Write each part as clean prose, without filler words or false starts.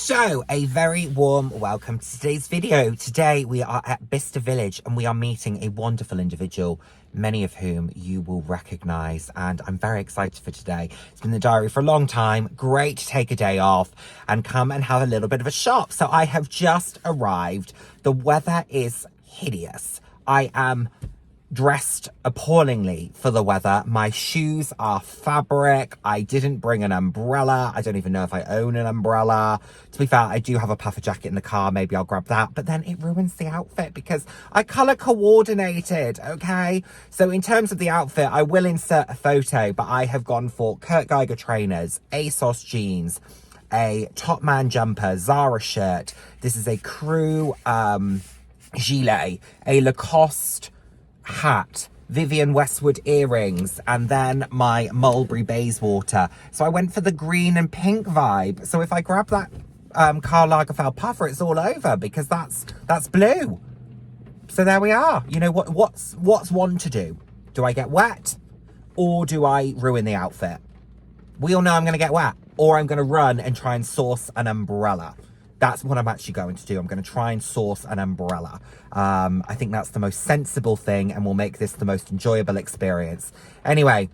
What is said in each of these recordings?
So, a very warm welcome to today's video. Today we are at Bicester Village and we are meeting a wonderful individual, many of whom you will recognise, and I'm very excited for today. It's been in the diary for a long time. Great to take a day off and come and have a little bit of a shop. So I have just arrived. The weather is hideous. I am dressed appallingly for the weather. My shoes are fabric. I didn't bring an umbrella. I don't even know if I own an umbrella. To be fair, I do have a puffer jacket in the car. Maybe I'll grab that. But then it ruins the outfit because I colour coordinated, okay? So in terms of the outfit, I will insert a photo, but I have gone for Kurt Geiger trainers, ASOS jeans, a Topman jumper, Zara shirt. This is a crew gilet, a Lacoste hat, Vivienne Westwood earrings, and then my Mulberry Bayswater. So I went for the green and pink vibe. So if I grab that Karl Lagerfeld puffer, it's all over because that's blue. So there we are. You know what's one to do? Do I get wet or do I ruin the outfit? We all know I'm going to get wet, or I'm going to run and try and source an umbrella. That's what I'm actually going to do. I'm going to try and source an umbrella. I think that's the most sensible thing and will make this the most enjoyable experience. Anyway,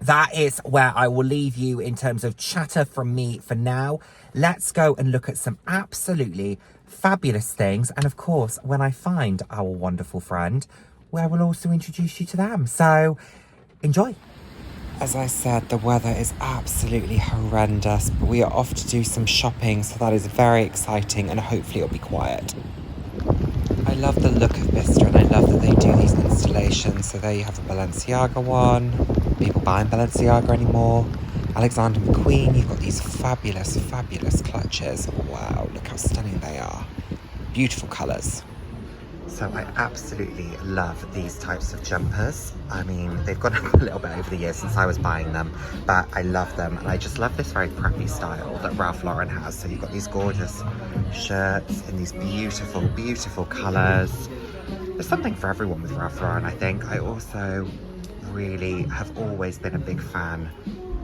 that is where I will leave you in terms of chatter from me for now. Let's go and look at some absolutely fabulous things. And of course, when I find our wonderful friend, I will also introduce you to them. So enjoy. As I said, the weather is absolutely horrendous, but we are off to do some shopping, so that is very exciting, and hopefully it'll be quiet. I love the look of Bicester, and I love that they do these installations. So there you have the Balenciaga one. People buying Balenciaga anymore. Alexander McQueen, you've got these fabulous, fabulous clutches. Wow, look how stunning they are. Beautiful colours. So I absolutely love these types of jumpers. I mean, they've gone up a little bit over the years since I was buying them, but I love them. And I just love this very preppy style that Ralph Lauren has. So you've got these gorgeous shirts in these beautiful, beautiful colours. There's something for everyone with Ralph Lauren, I think. I also really have always been a big fan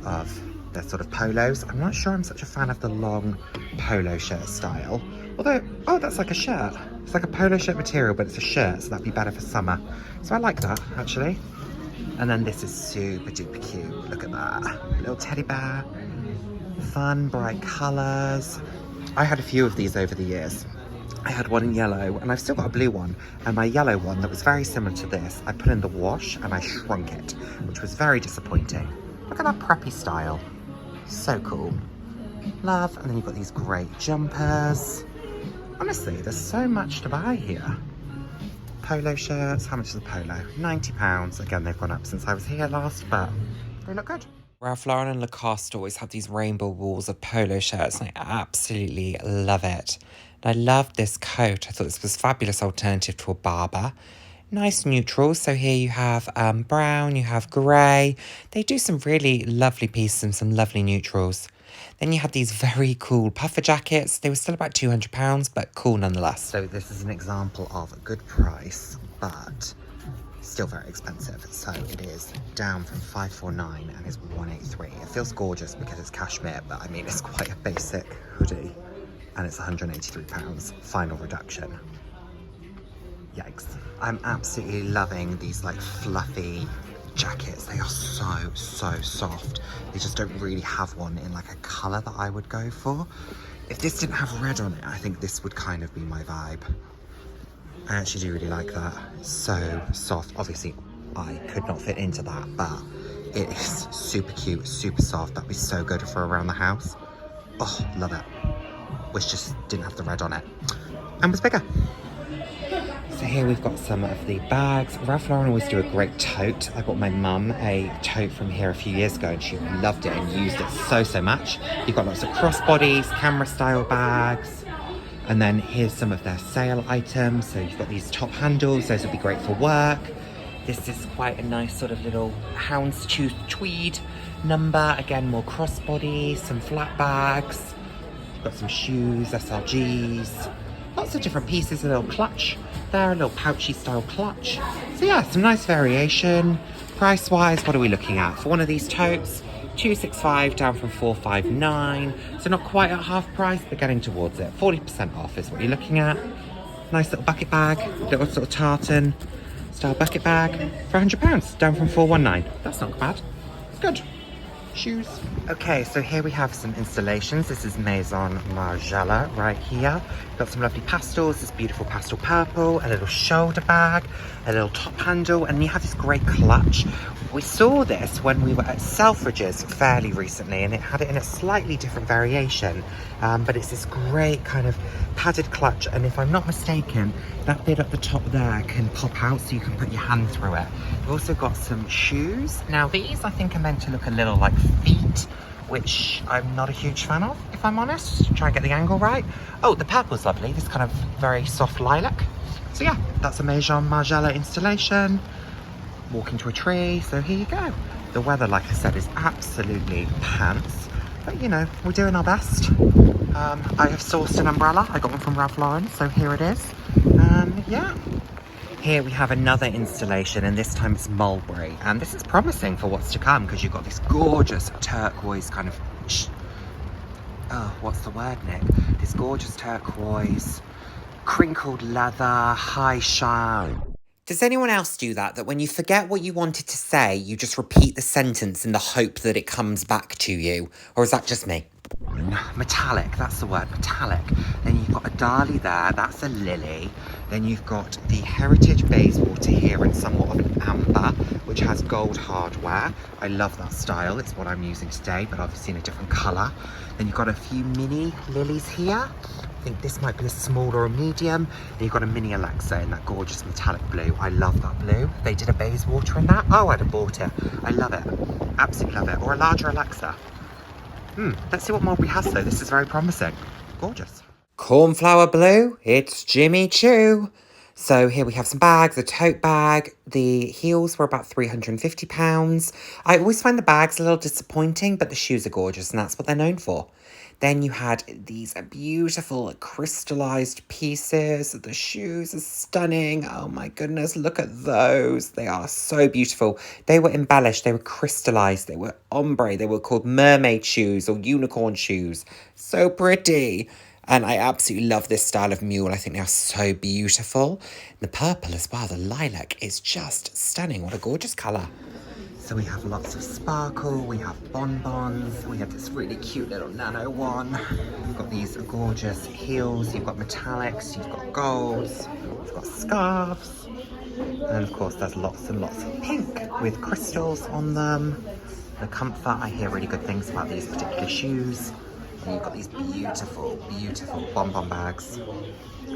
of their sort of polos. I'm not sure I'm such a fan of the long polo shirt style. Although, oh, that's like a shirt. It's like a polo shirt material, but it's a shirt, so that'd be better for summer. So I like that, actually. And then this is super duper cute. Look at that. Little teddy bear. Fun, bright colours. I had a few of these over the years. I had one in yellow, and I've still got a blue one. And my yellow one that was very similar to this, I put in the wash and I shrunk it, which was very disappointing. Look at that preppy style. So cool. Love. And then you've got these great jumpers. Honestly, there's so much to buy here. Polo shirts, how much is a polo? £90. Again, they've gone up since I was here last, but they look good. Ralph Lauren and Lacoste always have these rainbow walls of polo shirts, and I absolutely love it. And I love this coat. I thought this was a fabulous alternative to a Barber. Nice neutrals. So here you have brown, you have grey. They do some really lovely pieces and some lovely neutrals. Then you have these very cool puffer jackets. They were still about £200, but cool nonetheless. So this is an example of a good price, but still very expensive. So it is down from £549 and is £183. It feels gorgeous because it's cashmere, but I mean, it's quite a basic hoodie and it's £183, final reduction. Yikes. I'm absolutely loving these like fluffy jackets. They are so soft. They just don't really have one in like a colour that I would go for. If this didn't have red on it, I think this would kind of be my vibe. I actually do really like that. It's so soft. Obviously I could not fit into that, but it is super cute, super soft. That'd be so good for around the house. Oh, love it. Which just didn't have the red on it and was bigger. So here we've got some of the bags. Ralph Lauren always do a great tote. I bought my mum a tote from here a few years ago and she loved it and used it so much. You've got lots of crossbodies, camera style bags. And then here's some of their sale items. So you've got these top handles. Those would be great for work. This is quite a nice sort of little houndstooth tweed number. Again, more crossbodies, some flat bags. Got some shoes, SLGs. Lots of different pieces, a little clutch there, a little pouchy style clutch. So yeah, some nice variation. Price wise, what are we looking at? For one of these totes, 265 down from 459. So not quite at half price, but getting towards it. 40% off is what you're looking at. Nice little bucket bag, little sort of tartan style bucket bag for £100, down from 419. That's not bad. Good. Shoes. Okay, so here we have some installations. This is Maison Margiela right here. Got some lovely pastels, this beautiful pastel purple, a little shoulder bag, a little top handle, and you have this great clutch. We saw this when we were at Selfridges fairly recently, and it had it in a slightly different variation, but it's this great kind of padded clutch, and if I'm not mistaken, that bit at the top there can pop out so you can put your hand through it. We've also got some shoes. Now these I think are meant to look a little like feet, which I'm not a huge fan of, if I'm honest. Try and get the angle right. Oh, the purple's lovely, this kind of very soft lilac. So yeah, that's a Maison Margiela installation. Walking to a tree, so here you go. The weather, like I said, is absolutely pants, but you know, we're doing our best. I have sourced an umbrella. I got one from Ralph Lauren, so here it is. Yeah. Here we have another installation, and this time it's mulberry, and this is promising for what's to come because you've got this gorgeous turquoise kind of what's the word, Nick? This gorgeous turquoise, crinkled leather, high shine. Does anyone else do that? That when you forget what you wanted to say, you just repeat the sentence in the hope that it comes back to you? Or is that just me? Metallic, that's the word, metallic. Then you've got a Dali there, that's a lily. Then you've got the Heritage Bayswater here in somewhat of an amber, which has gold hardware. I love that style, it's what I'm using today, but obviously in a different colour. Then you've got a few mini lilies here. I think this might be a small or a medium. Then you've got a mini Alexa in that gorgeous metallic blue. I love that blue. They did a Bayswater in that. Oh, I'd have bought it. I love it. Absolutely love it. Or a larger Alexa. Let's see what Mulberry has though. This is very promising. Gorgeous. Cornflower blue. It's Jimmy Choo. So here we have some bags, a tote bag. The heels were about £350. I always find the bags a little disappointing, but the shoes are gorgeous and that's what they're known for. Then you had these beautiful crystallized pieces. The shoes are stunning. Oh my goodness, look at those. They are so beautiful. They were embellished, they were crystallized, they were ombre, they were called mermaid shoes or unicorn shoes. So pretty. And I absolutely love this style of mule. I think they are so beautiful. The purple as well, the lilac is just stunning. What a gorgeous colour. So we have lots of sparkle, we have bonbons, we have this really cute little nano one. We've got these gorgeous heels, you've got metallics, you've got golds, you've got scarves. And of course there's lots and lots of pink with crystals on them. The comfort, I hear really good things about these particular shoes. And you've got these beautiful, beautiful bonbon bags.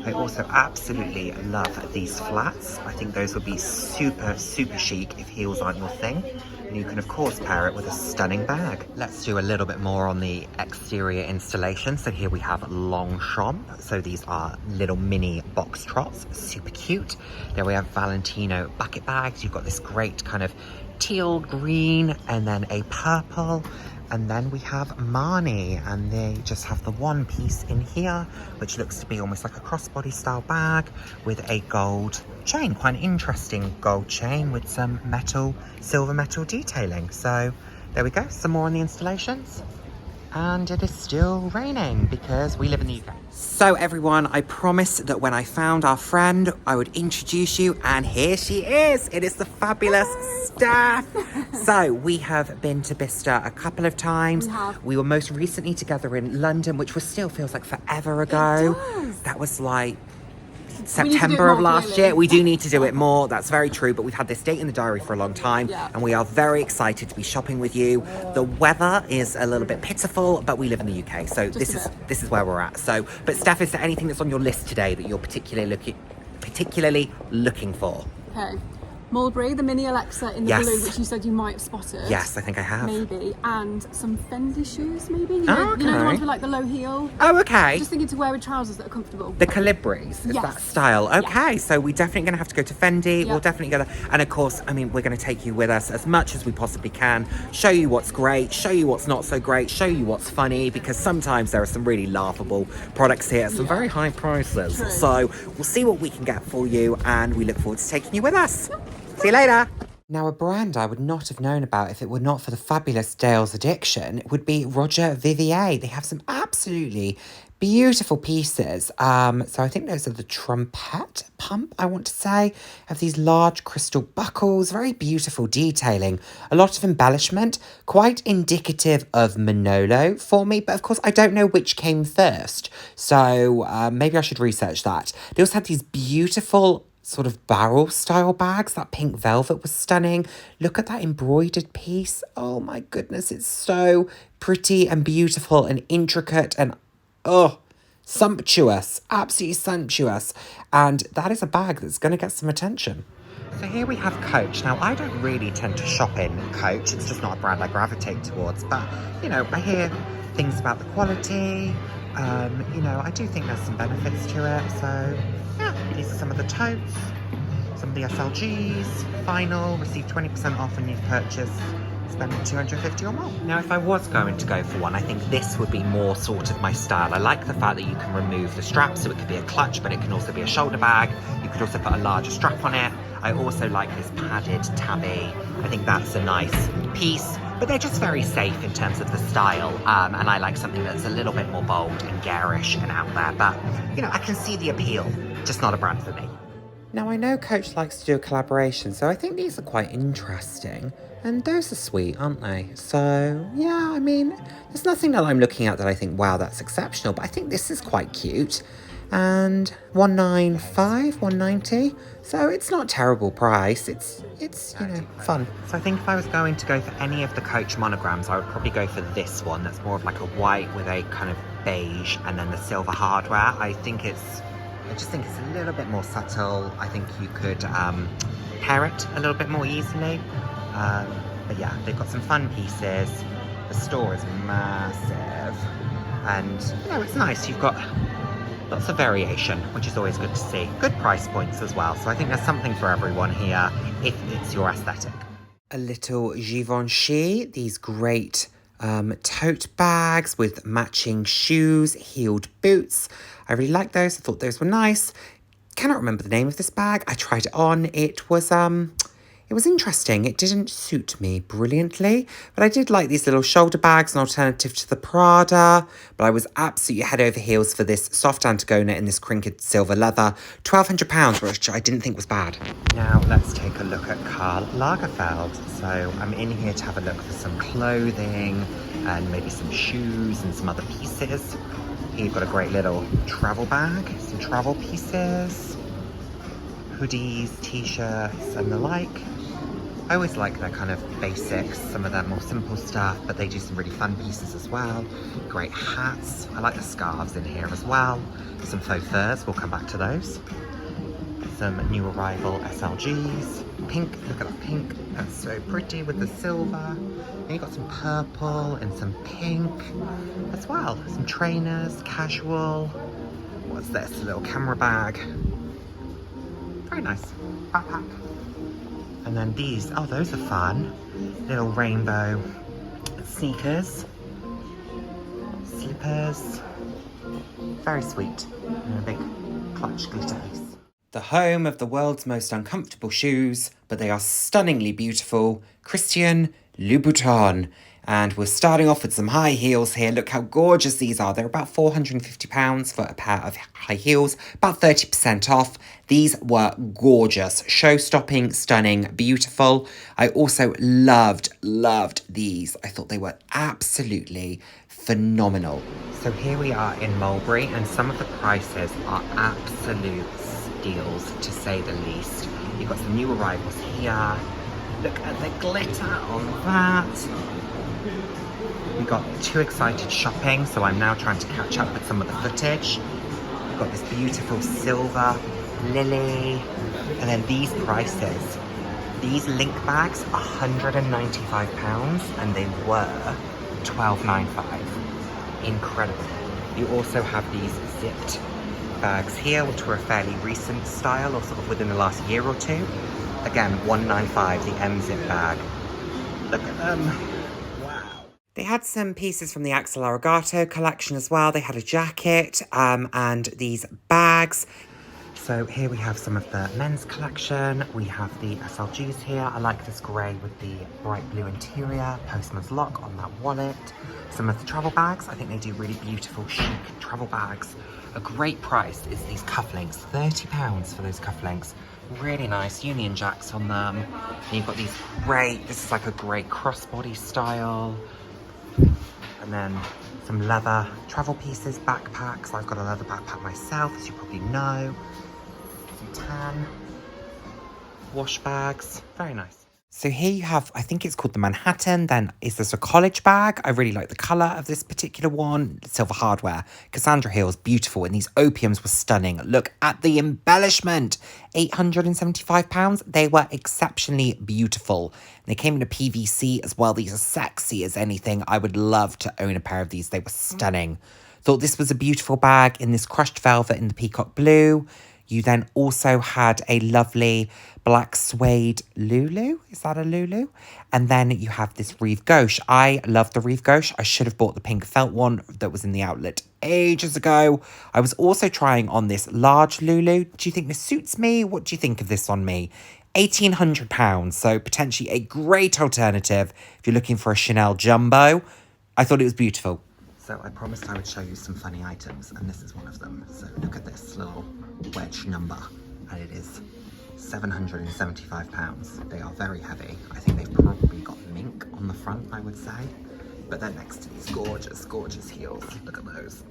I also absolutely love these flats. I think those would be super, super chic if heels aren't your thing. And you can of course pair it with a stunning bag. Let's do a little bit more on the exterior installation. So here we have Longchamp. So these are little mini box trots, super cute. There we have Valentino bucket bags. You've got this great kind of teal green and then a purple. And then we have Marnie, and they just have the one piece in here, which looks to be almost like a crossbody style bag with a gold chain, quite an interesting gold chain with some metal, silver metal detailing. So there we go, some more on the installations. And it is still raining because we live in the UK. So everyone, I promised that when I found our friend, I would introduce you, and here she is. It is the fabulous Steph. So we have been to Bicester a couple of times. We were most recently together in London, which was still feels like forever ago. It does. That was like September of last year. We do need to do it more. That's very true, but we've had this date in the diary for a long time, and we are very excited to be shopping with you. The weather is a little bit pitiful, but we live in the UK, so this is where we're at. So, but Steph, is there anything that's on your list today that you're particularly looking for? Okay. Mulberry, the mini Alexa in the blue, which you said you might have spotted. Yes, I think I have. Maybe. And some Fendi shoes, maybe? You know the ones with like the low heel? Oh, okay. Just thinking to wear with trousers that are comfortable. The Calibris, is that style? Okay, so we're definitely going to have to go to Fendi. We'll definitely go there. And of course, I mean, we're going to take you with us as much as we possibly can. Show you what's great, show you what's not so great, show you what's funny, because sometimes there are some really laughable products here at some very high prices. True. So we'll see what we can get for you, and we look forward to taking you with us. See you later. Now, a brand I would not have known about if it were not for the fabulous Dale's Addiction would be Roger Vivier. They have some absolutely beautiful pieces. So I think those are the trumpet pump, I want to say. Have these large crystal buckles, very beautiful detailing, a lot of embellishment, quite indicative of Manolo for me. But of course, I don't know which came first. So maybe I should research that. They also had these beautiful sort of barrel style bags. That pink velvet was stunning. Look at that embroidered piece. Oh my goodness, it's so pretty and beautiful and intricate and sumptuous, absolutely sumptuous. And that is a bag that's going to get some attention. So here we have Coach. Now, I don't really tend to shop in Coach. It's just not a brand I gravitate towards. But, you know, I hear things about the quality. You know, I do think there's some benefits to it. So, yeah, these are some of the totes, some of the SLGs. Final, receive 20% off when you've purchased spending $250 or more. Now, if I was going to go for one, I think this would be more sort of my style. I like the fact that you can remove the strap, so it could be a clutch, but it can also be a shoulder bag. You could also put a larger strap on it. I also like this padded tabby. I think that's a nice piece, but they're just very safe in terms of the style. And I like something that's a little bit more bold and garish and out there, but you know, I can see the appeal, just not a brand for me. Now, I know Coach likes to do a collaboration, so I think these are quite interesting. And those are sweet, aren't they? So, yeah, I mean, there's nothing that I'm looking at that I think, wow, that's exceptional. But I think this is quite cute. And $195, $190. So it's not a terrible price. It's you know, fun. So I think if I was going to go for any of the Coach monograms, I would probably go for this one. That's more of like a white with a kind of beige and then the silver hardware. I just think it's a little bit more subtle. I think you could pair it a little bit more easily. But yeah, they've got some fun pieces. The store is massive. And, you know, it's nice. You've got lots of variation, which is always good to see. Good price points as well. So I think there's something for everyone here, if it's your aesthetic. A little Givenchy, these great tote bags with matching shoes, heeled boots. I really like those. I thought those were nice. Cannot remember the name of this bag. I tried it on. It was interesting. It didn't suit me brilliantly, but I did like these little shoulder bags, an alternative to the Prada, but I was absolutely head over heels for this soft Antigona in this crinkled silver leather. £1,200, which I didn't think was bad. Now let's take a look at Karl Lagerfeld. So I'm in here to have a look for some clothing and maybe some shoes and some other pieces. Here you've got a great little travel bag, some travel pieces, hoodies, t-shirts and the like. I always like their kind of basics, some of their more simple stuff, but they do some really fun pieces as well. Great hats. I like the scarves in here as well. Some faux furs, we'll come back to those. Some new arrival SLGs. Pink, look at that pink. That's so pretty with the silver. And you've got some purple and some pink as well. Some trainers, casual. What's this? A little camera bag. Very nice. Backpack. And then these, oh, those are fun. Little rainbow sneakers, slippers. Very sweet. And a big clutch glitter piece. The home of the world's most uncomfortable shoes, but they are stunningly beautiful. Christian Louboutin. And we're starting off with some high heels here. Look how gorgeous these are. They're about £450 for a pair of high heels, about 30% off. These were gorgeous, show-stopping, stunning, beautiful. I also loved these. I thought they were absolutely phenomenal. So here we are in Mulberry, and some of the prices are absolute steals, to say the least. You've got some new arrivals here. Look at the glitter on that. We got too excited shopping, so I'm now trying to catch up with some of the footage. We've got this beautiful silver lily, and then these prices. These link bags, £195, and they were £12.95. Incredible. You also have these zipped bags here, which were a fairly recent style, or sort of within the last year or two. Again, £195, the M-zip bag. Look at them. They had some pieces from the Axel Arigato collection as well. They had a jacket and these bags. So here we have some of the men's collection. We have the SLGs here. I like this grey with the bright blue interior, postman's lock on that wallet. Some of the travel bags. I think they do really beautiful, chic travel bags. A great price is these cufflinks, £30 for those cufflinks. Really nice Union Jacks on them. And you've got these great, this is like a great crossbody style. And then some leather travel pieces, backpacks. I've got a leather backpack myself, as you probably know. Some tan wash bags, very nice. So here you have, I think it's called the Manhattan. Then is this a college bag? I really like the colour of this particular one. Silver hardware. Cassandra Hill's beautiful, and these opiums were stunning. Look at the embellishment. £875. They were exceptionally beautiful. They came in a PVC as well. These are sexy as anything. I would love to own a pair of these. They were stunning. Thought this was a beautiful bag in this crushed velvet in the peacock blue. You then also had a lovely black suede Lulu. Is that a Lulu? And then you have this Rive Gauche. I love the Rive Gauche. I should have bought the pink felt one that was in the outlet ages ago. I was also trying on this large Lulu. Do you think this suits me? What do you think of this on me? £1,800. So potentially a great alternative if you're looking for a Chanel jumbo. I thought it was beautiful. So I promised I would show you some funny items, and this is one of them. So look at this little wedge number, and it is £775. They are very heavy. I think they've probably got mink on the front, I would say. But they're next to these gorgeous, gorgeous heels. Look at those.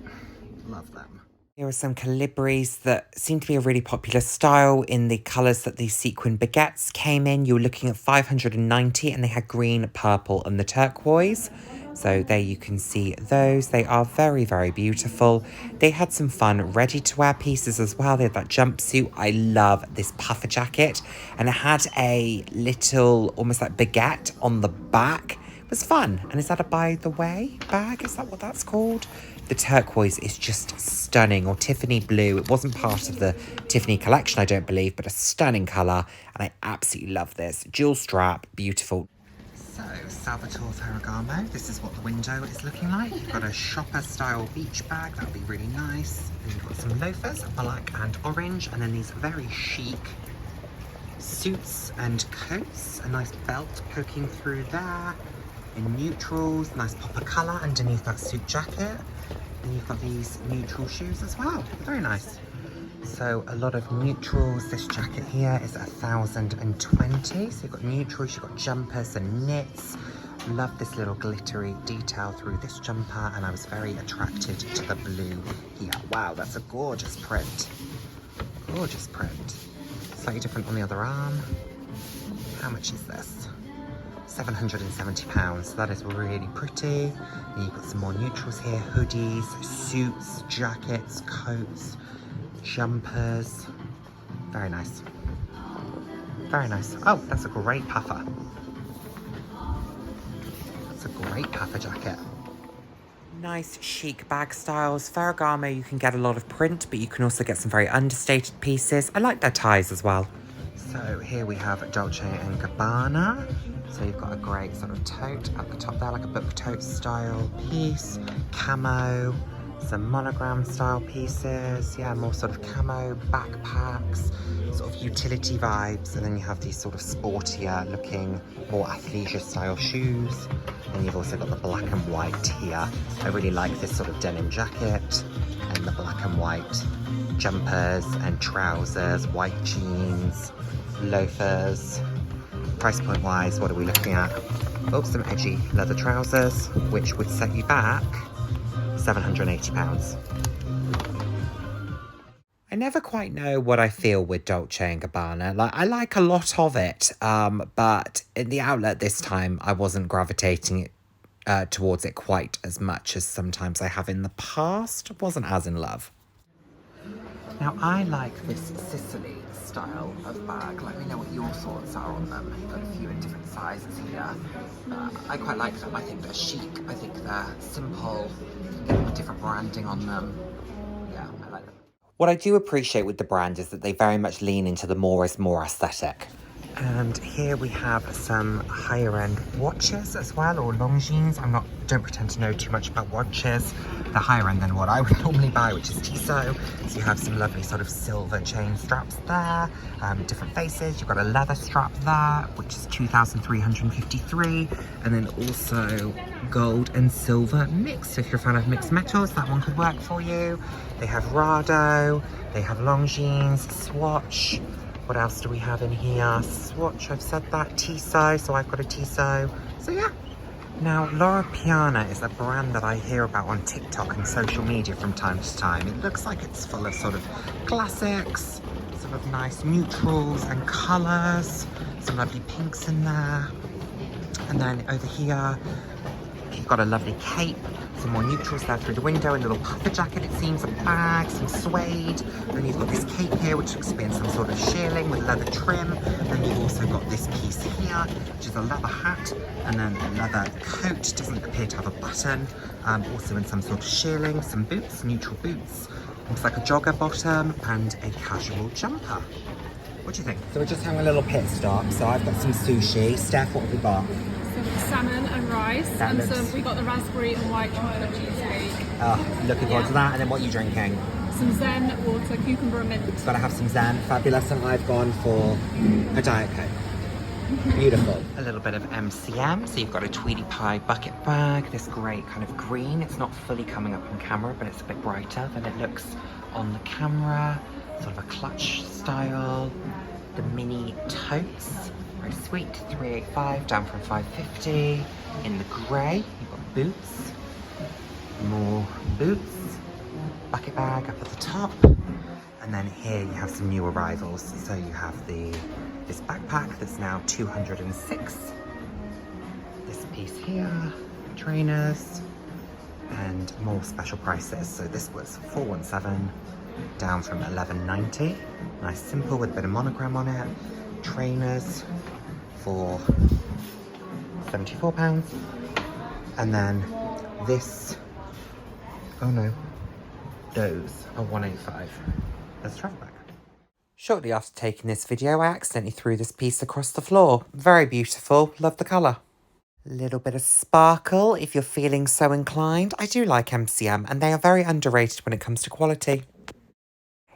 Love them. Here are some Calibris that seem to be a really popular style in the colours that these sequin baguettes came in. You were looking at £590, and they had green, purple, and the turquoise. So there you can see those. They are very, very beautiful. They had some fun ready-to-wear pieces as well. They had that jumpsuit. I love this puffer jacket. And it had a little, almost like baguette on the back. It was fun. And is that a by the way bag? Is that what that's called? The turquoise is just stunning, or Tiffany blue. It wasn't part of the Tiffany collection, I don't believe, but a stunning colour. And I absolutely love this. Jewel strap, beautiful. So, Salvatore Ferragamo, this is what the window is looking like. You've got a shopper-style beach bag, that would be really nice. Then you've got some loafers, black and orange, and then these very chic suits and coats. A nice belt poking through there. In neutrals, nice pop of colour underneath that suit jacket. And you've got these neutral shoes as well, very nice. So a lot of neutrals. This jacket here is 1,020. So you've got neutrals, you've got jumpers and knits. Love this little glittery detail through this jumper, and I was very attracted to the blue here. Wow, that's a gorgeous print. Gorgeous print. Slightly different on the other arm. How much is this? £770. That is really pretty. And you've got some more neutrals here. Hoodies, suits, jackets, coats, jumpers. Very nice. Very nice. Oh, that's a great puffer. That's a great puffer jacket. Nice chic bag styles. Ferragamo, you can get a lot of print, but you can also get some very understated pieces. I like their ties as well. So here we have Dolce & Gabbana. So you've got a great sort of tote at the top there, like a book tote style piece. Camo. Some monogram style pieces, yeah, more sort of camo backpacks, sort of utility vibes, and then you have these sort of sportier looking, more athleisure style shoes. And you've also got the black and white here. I really like this sort of denim jacket and the black and white jumpers and trousers, white jeans, loafers. Price point wise, what are we looking at? Oh, some edgy leather trousers, which would set you back £780. I never quite know what I feel with Dolce & Gabbana. Like, I like a lot of it, but in the outlet this time, I wasn't gravitating towards it quite as much as sometimes I have in the past. Wasn't as in love. Now, I like this Sicily style of bag. Let me know what your thoughts are on them. You've got a few in different sizes here. I quite like them. I think they're chic. I think they're simple. You can get different branding on them. Yeah, I like them. What I do appreciate with the brand is that they very much lean into the more is more aesthetic. And here we have some higher end watches as well, or Longines. Don't pretend to know too much about watches. They're higher end than what I would normally buy, which is Tissot. So you have some lovely sort of silver chain straps there, different faces. You've got a leather strap there, which is 2,353. And then also gold and silver mixed. So if you're a fan of mixed metals, that one could work for you. They have Rado, they have Longines, Swatch. What else do we have in here? Swatch, I've said that. Tissot, so I've got a Tissot. So yeah. Now, Loro Piana is a brand that I hear about on TikTok and social media from time to time. It looks like it's full of sort of classics, sort of nice neutrals and colours, some lovely pinks in there. And then over here, you've got a lovely cape, some more neutrals there through the window, a little puffer jacket it seems, a bag, some suede. Then you've got this cape here, which looks to be in some sort of shearling with leather trim. Then you've also got this piece here, which is a leather hat, and then a leather coat, doesn't appear to have a button. Also in some sort of shearling, some boots, neutral boots. Looks like a jogger bottom and a casual jumper. What do you think? So we're just having a little pit stop. So I've got some sushi. Steph, what have we got? Salmon and rice, That and looks- we got the raspberry and white chocolate cheesecake. Oh, looking forward to that. And then what are you drinking? Some Zen water, cucumber and mint. Gotta have some Zen. Fabulous. And I've gone for a Diet Coke. Beautiful. A little bit of MCM. So you've got a Tweety Pie bucket bag. This great kind of green. It's not fully coming up on camera, but it's a bit brighter than it looks on the camera. Sort of a clutch style. The mini totes. Very sweet. 385 down from 550. In the grey, you've got boots. More boots. Bucket bag up at the top. And then here you have some new arrivals. So you have this backpack that's now 206. This piece here, trainers, and more special prices. So this was 417, down from 1190. Nice simple with a bit of monogram on it. Trainers for £74. And then this, oh no, those are 185 as a travel bag. Shortly after taking this video, I accidentally threw this piece across the floor. Very beautiful, love the colour. Little bit of sparkle if you're feeling so inclined. I do like MCM and they are very underrated when it comes to quality.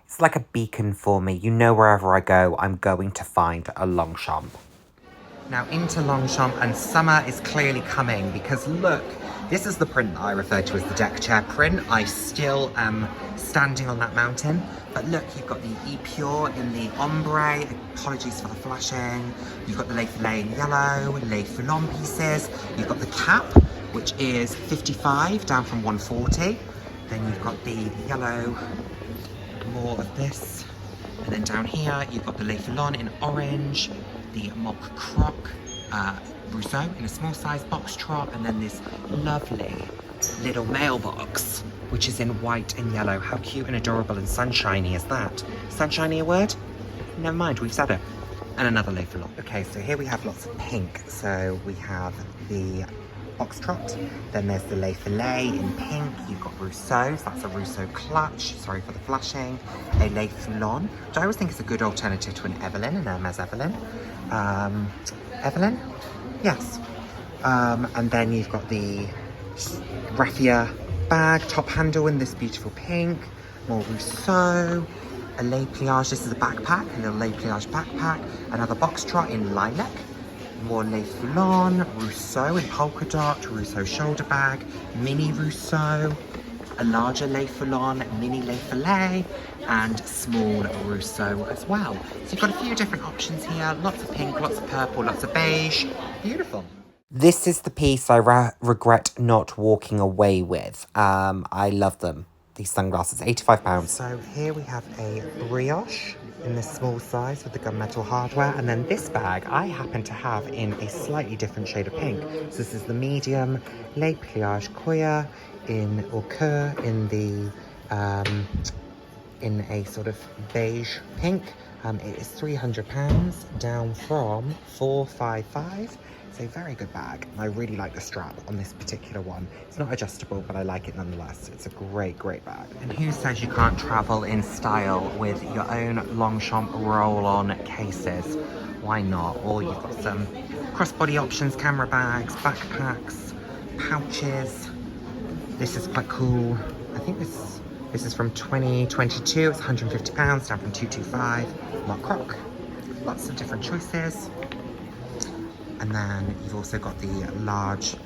It's like a beacon for me. You know wherever I go, I'm going to find a Longchamp. Now into Longchamp, and summer is clearly coming because look, this is the print that I refer to as the deck chair print. I still am standing on that mountain. But look, you've got the E-Pure in the ombre. Apologies for the flashing. You've got the Le Filet in yellow, Le Foulon pieces. You've got the cap, which is 55, down from 140. Then you've got the yellow, more of this. And then down here, you've got the Le Foulon in orange, the Mock Croc, Rousseau in a small size box trot, and then this lovely little mailbox, which is in white and yellow. How cute and adorable and sunshiny is that? Sunshiny a word? Never mind, we've said it. And another Le Foulon. Okay, so here we have lots of pink. So we have the Foxtrot, then there's the Le Filet in pink, you've got Rousseau, so that's a Rousseau clutch, sorry for the flashing, a Le Foulon, which I always think is a good alternative to an Evelyn, an Hermes Evelyn. Evelyn? Yes. And then you've got the raffia bag, top handle in this beautiful pink, more Rousseau, a Le Pliage, this is a backpack, a little Le Pliage backpack, another box trot in lilac, more Le Foulon, Rousseau in polka dot, Rousseau shoulder bag, mini Rousseau, a larger Le Foulon, mini Le Filet, and small Rousseau as well. So you've got a few different options here, lots of pink, lots of purple, lots of beige, beautiful. This is the piece I regret not walking away with. I love them. These sunglasses, £85. So here we have a brioche in this small size with the gunmetal hardware. And then this bag I happen to have in a slightly different shade of pink. So this is the medium Le Pliage Coya in or Coeur in the in a sort of beige pink. It is £300 down from 455. It's a very good bag. I really like the strap on this particular one. It's not adjustable, but I like it nonetheless. It's a great, great bag. And who says you can't travel in style with your own Longchamp roll-on cases? Why not? Or you've got some crossbody options, camera bags, backpacks, pouches. This is quite cool. I think this is from 2022. It's £150, down from 225. Mark Croc. Lots of different choices. And then you've also got the large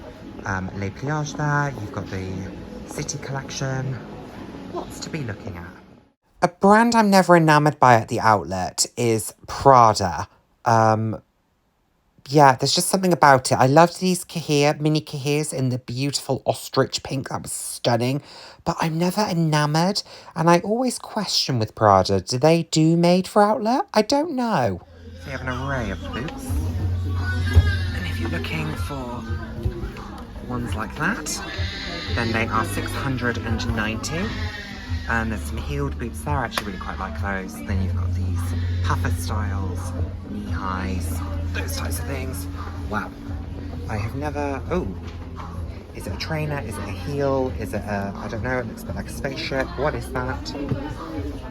Les Pliages there. You've got the City collection. Lots to be looking at. A brand I'm never enamoured by at the outlet is Prada. Yeah, there's just something about it. I loved these mini cahiers in the beautiful ostrich pink. That was stunning. But I'm never enamoured. And I always question with Prada, do they do made for outlet? I don't know. They have an array of boots. And if you're looking for ones like that, then they are 690. And there's some heeled boots there. I actually really quite like those. Then you've got these puffer styles, knee highs, those types of things. Wow. I have never... Oh. Is it a trainer? Is it a heel? Is it a... I don't know. It looks a bit like a spaceship. What is that?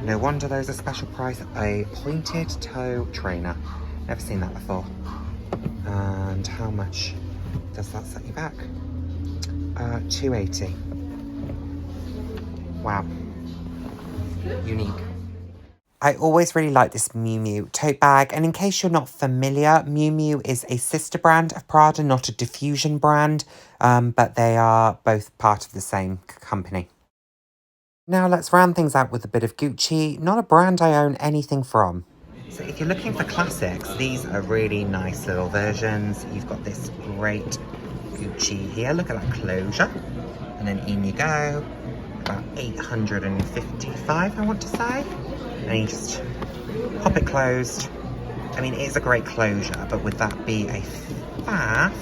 No wonder those are special price. A pointed toe trainer. Never seen that before. And how much does that set you back? $280. Wow. Unique. I always really like this Miu Miu tote bag, and in case you're not familiar, Miu Miu is a sister brand of Prada, not a diffusion brand, but they are both part of the same company. Now let's round things out with a bit of Gucci, not a brand I own anything from. So if you're looking for classics, these are really nice little versions. You've got this great Gucci here, look at that closure, and then in you go. About 855, I want to say. And you just pop it closed. I mean, it is a great closure, but would that be a faff?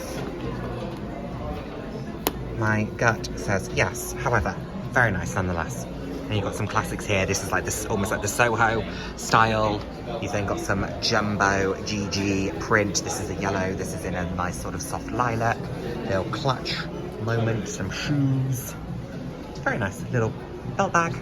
My gut says yes. However, very nice nonetheless. And you've got some classics here. This is like this, almost like the Soho style. You've then got some jumbo GG print. This is a yellow. This is in a nice sort of soft lilac. Little clutch moment. Some shoes. Very nice little belt bag.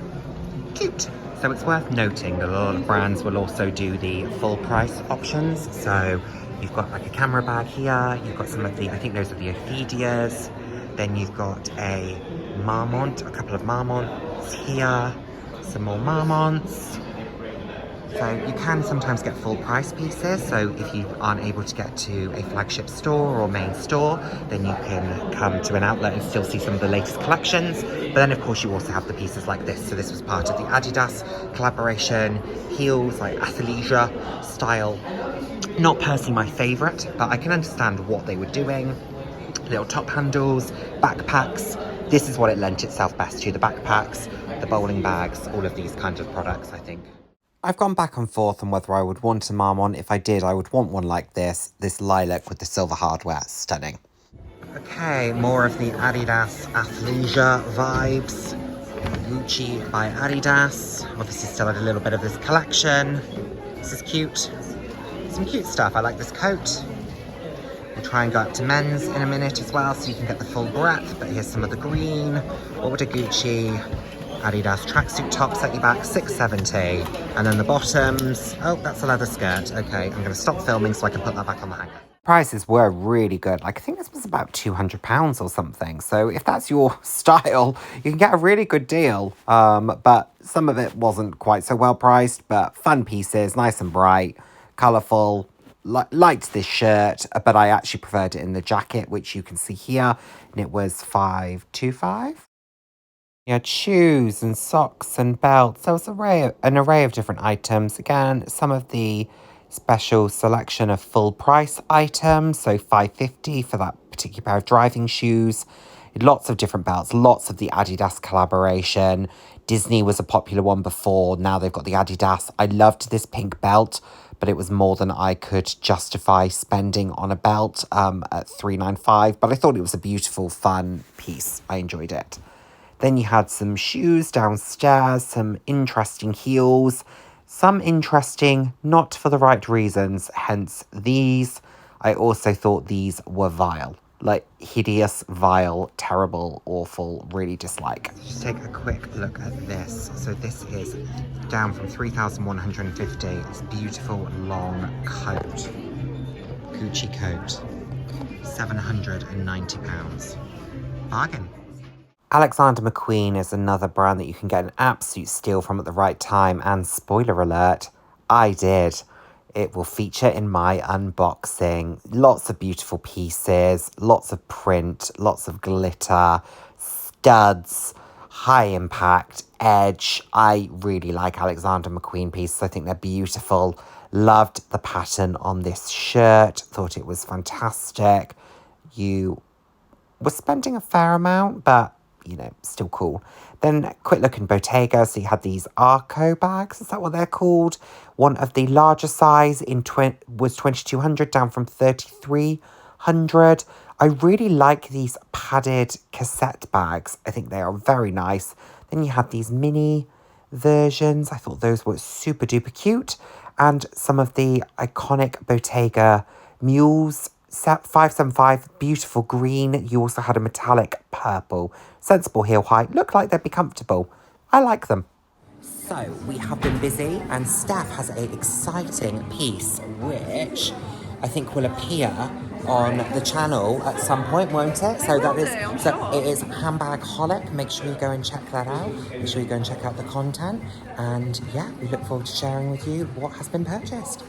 Cute. So it's worth noting that a lot of brands will also do the full price options. So you've got like a camera bag here. You've got some of the, I think those are the Ophedias. Then you've got a Marmont, a couple of Marmonts here. Some more Marmonts. So you can sometimes get full price pieces. So if you aren't able to get to a flagship store or main store, then you can come to an outlet and still see some of the latest collections. But then of course you also have the pieces like this. So this was part of the Adidas collaboration. Heels, like athleisure style. Not personally my favourite, but I can understand what they were doing. Little top handles, backpacks. This is what it lent itself best to. The backpacks, the bowling bags, all of these kinds of products, I think. I've gone back and forth on whether I would want a Marmont. If I did, I would want one like this lilac with the silver hardware. Stunning. Okay, more of the Adidas athleisure vibes. Gucci by Adidas. Obviously still had a little bit of this collection. This is cute. Some cute stuff. I like this coat. We'll try and go up to men's in a minute as well, so you can get the full breadth. But here's some of the green. What would a Gucci Adidas tracksuit top set you back? $670. And then the bottoms, oh, that's a leather skirt. Okay, I'm going to stop filming so I can put that back on the hanger. Prices were really good. Like, I think this was about £200 or something. So if that's your style, you can get a really good deal. But some of it wasn't quite so well priced, but fun pieces, nice and bright, colourful. Liked this shirt, but I actually preferred it in the jacket, which you can see here. And it was $525. You had shoes and socks and belts. There was an array of different items. Again, some of the special selection of full price items. So $550 for that particular pair of driving shoes. Lots of different belts. Lots of the Adidas collaboration. Disney was a popular one before. Now they've got the Adidas. I loved this pink belt, but it was more than I could justify spending on a belt at $395. But I thought it was a beautiful, fun piece. I enjoyed it. Then you had some shoes downstairs, some interesting heels, some interesting, not for the right reasons, hence these. I also thought these were vile. Like, hideous, vile, terrible, awful, really dislike. Just take a quick look at this. So this is down from 3,150. It's a beautiful long coat. Gucci coat. £790. Bargain. Alexander McQueen is another brand that you can get an absolute steal from at the right time. And spoiler alert, I did. It will feature in my unboxing. Lots of beautiful pieces, lots of print, lots of glitter, studs, high impact, edge. I really like Alexander McQueen pieces. I think they're beautiful. Loved the pattern on this shirt. Thought it was fantastic. You were spending a fair amount, but you know, still cool. Then quick look in Bottega. So you had these Arco bags. Is that what they're called? One of the larger size was 2,200, down from 3,300. I really like these padded cassette bags. I think they are very nice. Then you had these mini versions. I thought those were super duper cute. And some of the iconic Bottega mules. Set 575, beautiful green. You also had a metallic purple. Sensible heel height. Look like they'd be comfortable. I like them. So, we have been busy and Steph has an exciting piece which I think will appear on the channel at some point, won't it? So it is Handbag Holic. Make sure you go and check that out. Make sure you go and check out the content. And yeah, we look forward to sharing with you what has been purchased.